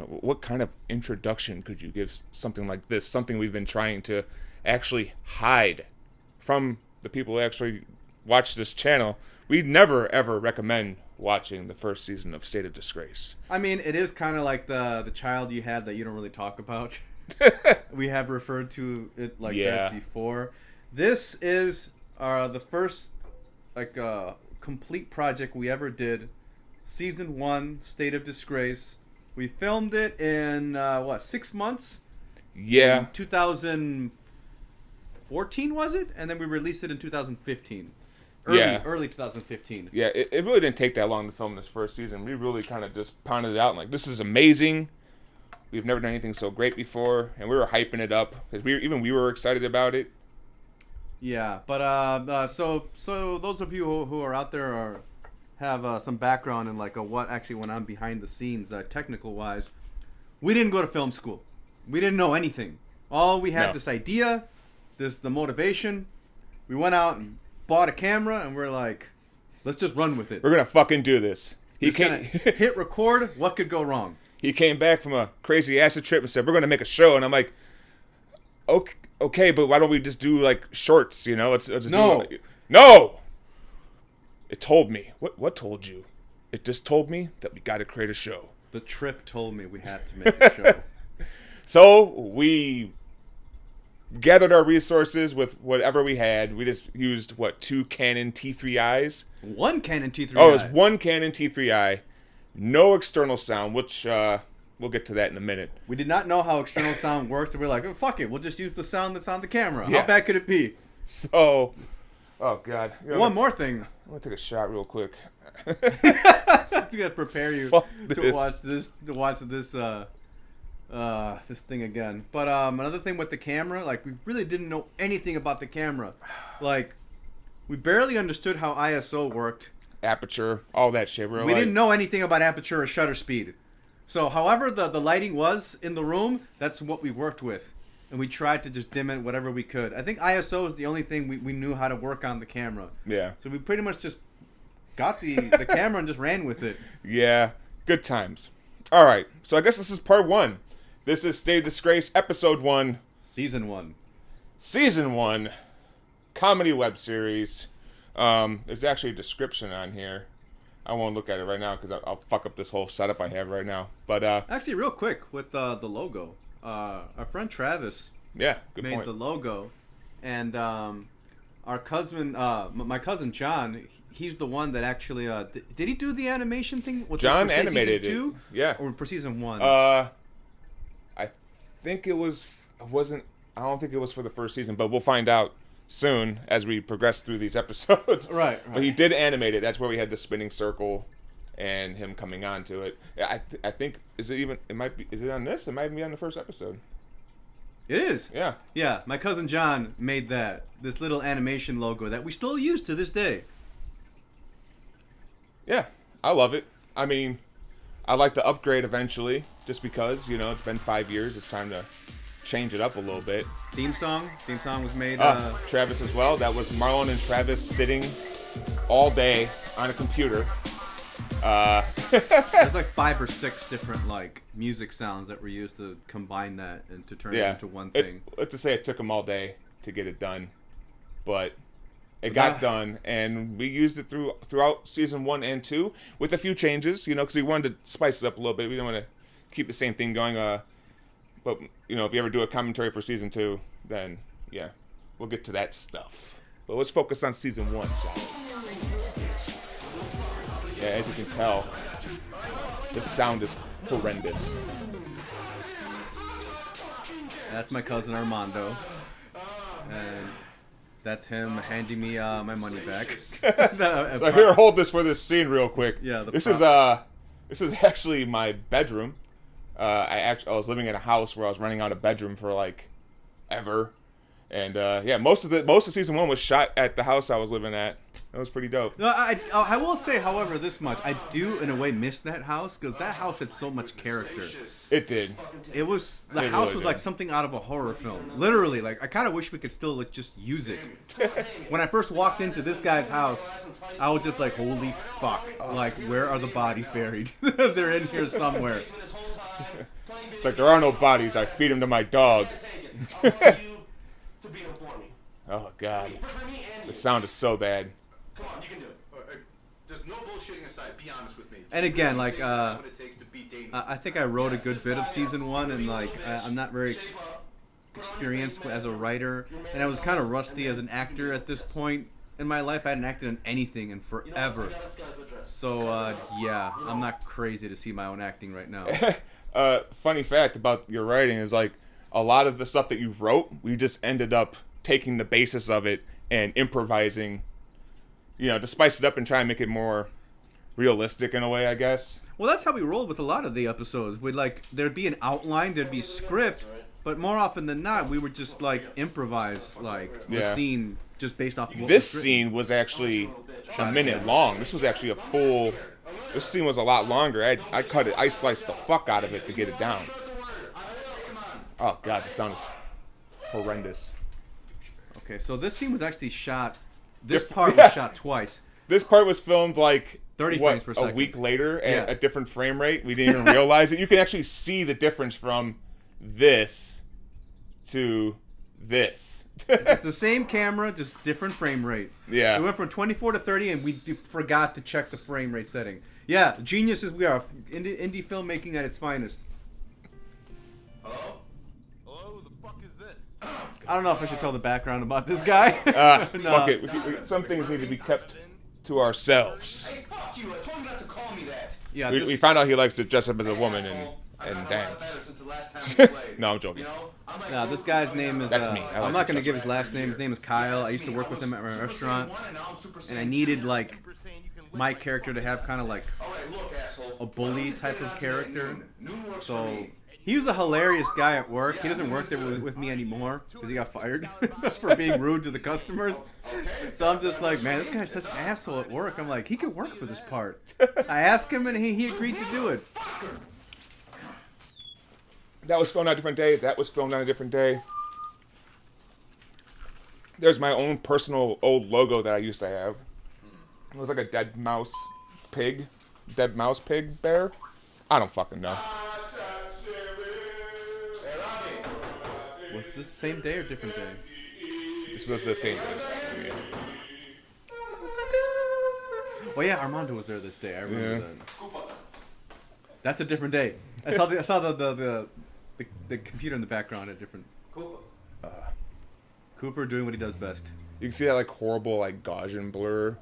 what kind of introduction could you give something like this? Something we've been trying to actually hide from the people who actually watch this channel. We never ever recommend watching the first season of State of Disgrace. I mean, it is kind of like the child you had that you don't really talk about. We have referred to it like that before. This is the first complete project we ever did. Season 1, State of Disgrace. We filmed it in 6 months? Yeah. In 2014 was it? And then we released it in 2015. Early 2015. Yeah, it really didn't take that long to film this first season. We really kind of just pounded it out and like, this is amazing. We've never done anything so great before, and we were hyping it up because we were excited about it. Yeah, but so those of you who are out there have some background in like what actually went on behind the scenes, technical wise. We didn't go to film school. We didn't know anything. All we had this idea, the motivation. We went out and bought a camera, and we're like, let's just run with it. We're gonna fucking do this. He can't hit record. What could go wrong? He came back from a crazy acid trip and said, we're gonna make a show, and I'm like, okay, but why don't we just do like shorts? Let's no. It told me. What told you? It just told me that we got to create a show. The trip told me we had to make a show. So we gathered our resources with whatever we had. We just used, 2 Canon T3Is? 1 Canon T3i. Oh, it was 1 Canon T3i. No external sound, which we'll get to that in a minute. We did not know how external sound works, and we're like, oh, fuck it. We'll just use the sound that's on the camera. Yeah. How bad could it be? So, oh, God. One more thing. I'm going to take a shot real quick. It's going to prepare you to watch this this thing again. But another thing with the camera, like, we really didn't know anything about the camera. Like, we barely understood how ISO worked. Aperture, all that shit. We didn't know anything about aperture or shutter speed. So, however the lighting was in the room, that's what we worked with. And we tried to just dim it whatever we could. I think ISO is the only thing we knew how to work on the camera. Yeah. So we pretty much just got the camera and just ran with it. Yeah. Good times. All right. So I guess this is part 1. This is State of Disgrace, episode 1. Season 1. Season 1. Comedy web series. There's actually a description on here. I won't look at it right now because I'll fuck up this whole setup I have right now. But actually, real quick with the logo. Our friend Travis made the logo, and our cousin, my cousin John, he's the one that actually did he do the animation thing? John animated it. Season 2? Yeah. Or for season 1? I think it wasn't. I don't think it was for the first season, but we'll find out soon as we progress through these episodes. Right. But he did animate it. That's where we had the spinning circle and him coming on to it. I think is it on this? It might be on the first episode. It is. Yeah. Yeah, my cousin John made this little animation logo that we still use to this day. Yeah, I love it. I mean, I'd like to upgrade eventually, just because, it's been 5 years. It's time to change it up a little bit. Theme song was made. Travis as well. That was Marlon and Travis sitting all day on a computer. There's like 5 or 6 different like music sounds that were used to combine that and to turn it into one thing. Let's just say it took them all day to get it done, but it got done, and we used it throughout season 1 and 2 with a few changes, because we wanted to spice it up a little bit. We don't want to keep the same thing going. But if you ever do a commentary for season 2, then yeah, we'll get to that stuff. But let's focus on season 1, shall we? Yeah, as you can tell, the sound is horrendous. That's my cousin Armando, and that's him handing me my money back. So here, hold this for this scene real quick. Yeah, this is actually my bedroom. I was living in a house where I was renting out a bedroom for like ever, and most of season 1 was shot at the house I was living at. That was pretty dope. No, I will say, however, this much. I do, in a way, miss that house, because that house had so much character. It did. The house was like something out of a horror film. Literally, like, I kind of wish we could still just use it. When I first walked into this guy's house, I was just like, holy fuck. Like, where are the bodies buried? They're in here somewhere. It's like, there are no bodies. I feed them to my dog. Oh, God. The sound is so bad. Come on, you can do it. Just no bullshitting aside. Be honest with me. And again, like, I think I wrote a good bit of season 1, and like, I'm not very experienced as a writer, and I was kind of rusty as an actor at this point in my life. I hadn't acted in anything in forever. So, yeah, I'm not crazy to see my own acting right now. Funny fact about your writing is, like, a lot of the stuff that you wrote, we just ended up taking the basis of it and improvising, to spice it up and try and make it more realistic in a way, I guess. Well, that's how we rolled with a lot of the episodes. There'd be an outline, there'd be script, but more often than not, we would just, like, improvise, like, the scene just based off of what this scene was actually a minute long. This was actually this scene was a lot longer. I sliced the fuck out of it to get it down. Oh, God, the sound is horrendous. Okay, so this scene was actually shot. This part was shot twice. This part was filmed like 30 frames per second. A week later at a different frame rate. We didn't even realize it. You can actually see the difference from this to this. It's the same camera, just different frame rate. Yeah. We went from 24 to 30, and we forgot to check the frame rate setting. Yeah, geniuses we are. Indie filmmaking at its finest. Hello? Hello? Who the fuck is this? I don't know if I should tell the background about this guy. Fuck it. Some things need to be kept to ourselves. Hey, fuck you. I told you not to call me that. Yeah, we found out he likes to dress up as a woman and dance. No, I'm joking. No, this guy's name is... That's me. I'm not going to give his last name. His name is Kyle. I used to work with him at my restaurant. And I needed, like, my character to have kind of, like, a bully type of character. So... he was a hilarious guy at work. He doesn't work there with me anymore because he got fired for being rude to the customers. So I'm just like, man, this guy's such an asshole at work. I'm like, he could work for this part. I asked him and he agreed to do it. That was filmed on a different day. That was filmed on a different day. There's my own personal old logo that I used to have. It was like a dead mouse pig bear. I don't fucking know. Was this same day or different day? This was the same day. Oh yeah, Armando was there this day. I remember that. That's a different day. I saw the computer in the background at different. Cooper doing what he does best. You can see that like horrible like Gaussian blur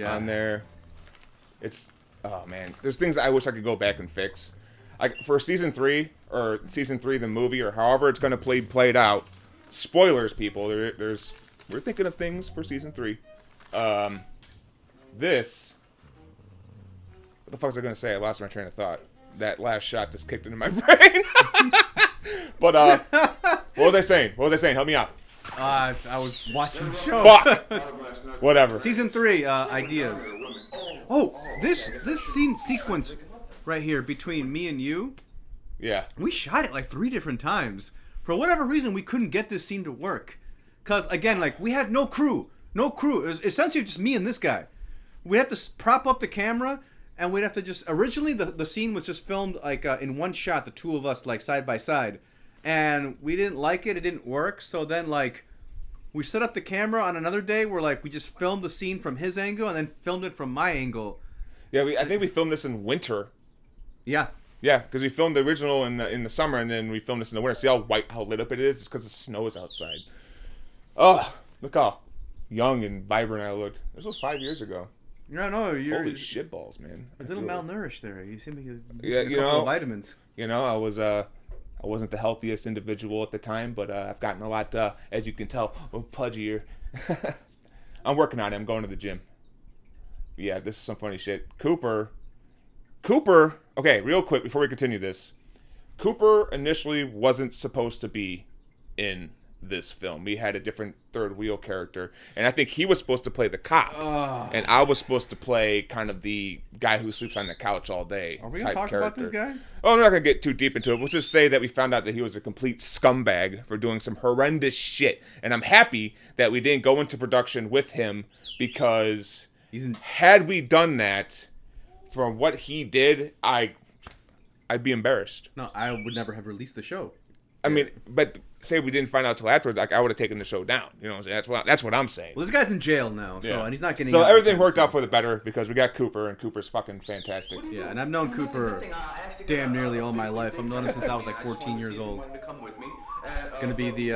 on there. It's man. There's things I wish I could go back and fix. Like for season 3 the movie or however it's gonna played out. Spoilers, people. We're thinking of things for season 3. This. What the fuck was I gonna say? I lost my train of thought. That last shot just kicked into my brain. But what was I saying? Help me out. I was watching the show. Fuck. Whatever. Season 3 ideas. Oh, this scene sequence right here between me and you. Yeah. We shot it like 3 different times. For whatever reason, we couldn't get this scene to work. Because, again, like, we had no crew. It was essentially just me and this guy. We had to prop up the camera, and we'd have to just... Originally, the scene was just filmed, like, in one shot, the two of us, like, side by side. And we didn't like it. It didn't work. So then, like, we set up the camera on another day where, like, we just filmed the scene from his angle and then filmed it from my angle. Yeah, I think we filmed this in winter. Yeah. Yeah, because we filmed the original in the summer, and then we filmed this in the winter. See how lit up it is? It's because the snow is outside. Oh, look how young and vibrant I looked. This was 5 years ago. Yeah, no, you're... Holy shitballs, man. A little malnourished there. You seem to be a couple of vitamins. I wasn't the healthiest individual at the time, but I've gotten a lot, as you can tell, pudgier. I'm working on it. I'm going to the gym. Yeah, this is some funny shit. Cooper, okay, real quick before we continue this. Cooper initially wasn't supposed to be in this film. We had a different third wheel character, and I think he was supposed to play the cop, and I was supposed to play kind of the guy who sleeps on the couch all day. Are we going to talk about this guy? Oh, I'm not going to get too deep into it. We'll just say that we found out that he was a complete scumbag for doing some horrendous shit, and I'm happy that we didn't go into production with him, because had we done that, from what he did, I'd be embarrassed. No, I would never have released the show. I mean, but say we didn't find out till afterwards, like I would have taken the show down. You know what I'm saying? That's what I'm saying. Well, this guy's in jail now, so Yeah. and he's not getting. So out everything anytime worked out soon. for the better because we got Cooper, and Cooper's fucking fantastic. Yeah, and I've known Cooper damn nearly all my life. I've known him since I was like 14 years old. Gonna be the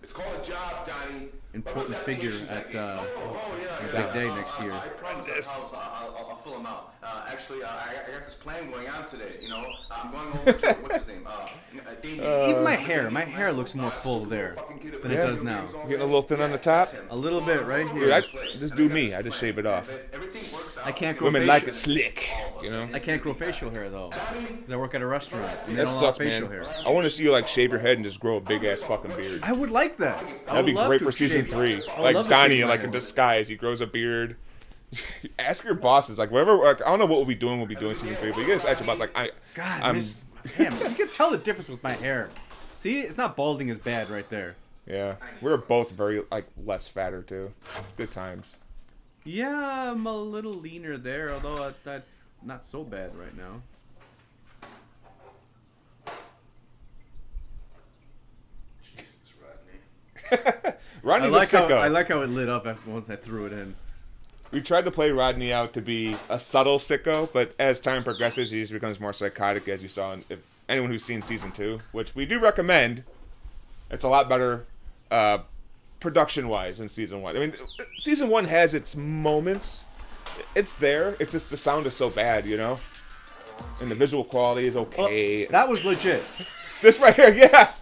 It's called a job, Donnie. important figure at Big Day next year. I promise I'll fill him out. Actually, I got this plan going on today. You know, I'm going over to what's his name? Damien. Even my hair looks more full there than it does now. Getting a little thin on the top. A little bit right Dude, here. just do me. I just shave it off. I can't grow Women facial. like it slick, you know. I can't grow facial hair though, because I work at a restaurant. And they That don't allow sucks, facial man. hair. I want to see you like shave your head and just grow a big ass fucking beard. I would like that. That'd be great for season 3. Like Donnie, like in a disguise, he grows a beard. Ask your bosses, like whatever. Like, I don't know what we'll be doing. Season 3, but you guys ask your boss, like God, damn, you can tell the difference with my hair. See, it's not balding as bad right there. Yeah, we're both very like less fatter too. Good times. Yeah, I'm a little leaner there, although that not so bad right now. Rodney's I like a sicko. I like how it lit up once I threw it in. We tried to play Rodney out to be a subtle sicko, but as time progresses, he just becomes more psychotic, as you saw in if anyone who's seen season 2, which we do recommend. It's a lot better production-wise than season 1. I mean, season 1 has its moments. It's there. It's just the sound is so bad, you know? And the visual quality is okay. That was legit. This right here, yeah.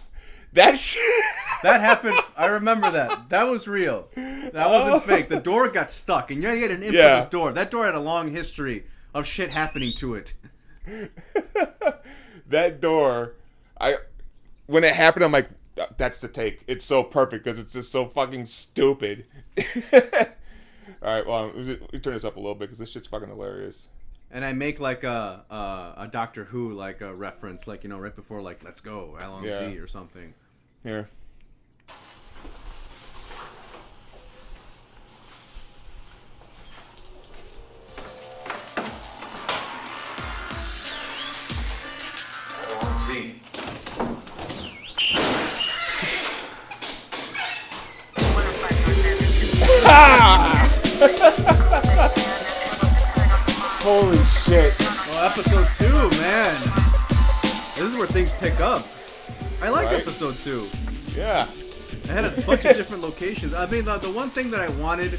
That shit. That happened. I remember that. That was real. That wasn't fake. The door got stuck, and you had an infamous door. That door had a long history of shit happening to it. That door, when it happened, I'm like, that's the take. It's so perfect because it's just so fucking stupid. All right, well, we turn this up a little bit because this shit's fucking hilarious. And I make like a Doctor Who like a reference, like, you know, right before like "Let's go" LMZ or something. Here. Holy shit. Well, episode 2, man. This is where things pick up. I like Right? episode 2. Yeah. I had a bunch of different locations. I mean, the one thing that I wanted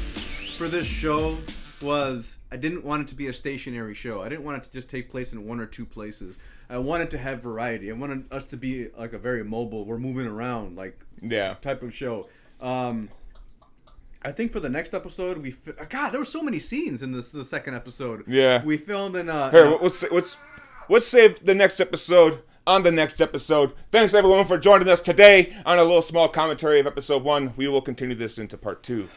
for this show was I didn't want it to be a stationary show. I didn't want it to just take place in one or two places. I wanted to have variety. I wanted us to be like a very mobile, we're moving around, like type of show. I think for the next episode, God, there were so many scenes in the second episode. Yeah. We filmed in. Here, let's save the next episode on the next episode. Thanks everyone for joining us today on a little small commentary of episode 1. We will continue this into part 2.